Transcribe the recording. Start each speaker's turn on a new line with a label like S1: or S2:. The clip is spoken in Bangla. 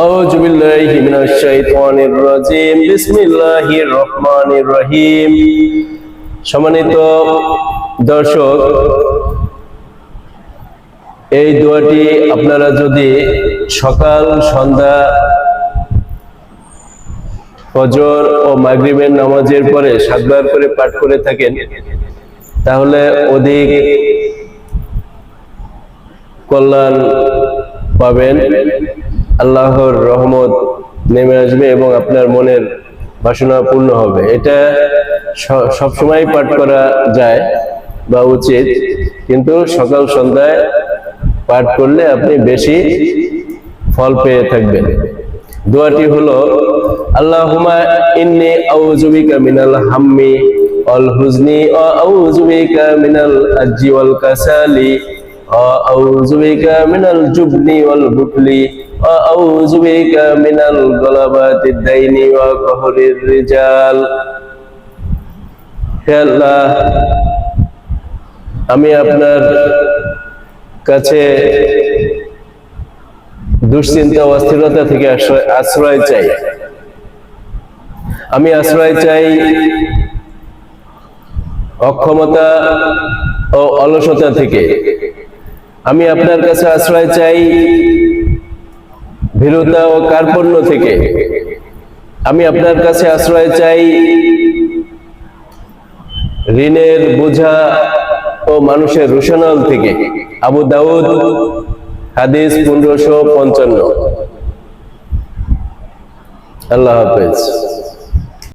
S1: আউযু বিল্লাহি মিনাশ শাইতানির রাজীম। বিসমিল্লাহির রহমানির রহিম। সম্মানিত দর্শক, এই দোয়াটি আপনারা যদি সকাল সন্ধ্যা ফজর ও মাগরিবের নামাজের পরে 7 বার করে পাঠ করে থাকেন, তাহলে অধিক কল্যাণ পাবেন। আল্লাহর রহমত নেমে আসবে এবং আপনার মনের বাসনা পূর্ণ হবে। এটা সবসময় পাঠ করা যায় বা উচিত, কিন্তু সকাল সন্ধ্যায় পাঠ করলে আপনি বেশি ফল পেয়ে থাকবেন। দোয়াটি হলো, আল্লাহুম্মা ইন্নী আউযু বিকা মিনাল হাম্মি ওয়াল হুজনি ওয়া আউযু বিকা মিনাল আজজি ওয়াল কাসালি ওয়া আউযু বিকা মিনাল জুবনি ওয়াল বুখলি ওয়া আউযু বিকা মিনাল গলাবাতিদ দাইনি ওয়া কাহরির রিজাল। হে আল্লাহ, আমি আপনার কাছে দুশ্চিন্তা অস্থিরতা থেকে আশ্রয় চাই। আমি আশ্রয় চাই অক্ষমতা ও অলসতা থেকে। আমি আপনার কাছে আশ্রয় চাই ভীরুতা ও কার্পণ্য থেকে। আমি আপনার কাছে আশ্রয় চাই ঋণের বোঝা ও মানুষের রোষানল থেকে। আবু দাউদ, হাদিস 1555। আল্লাহ হাফেজ।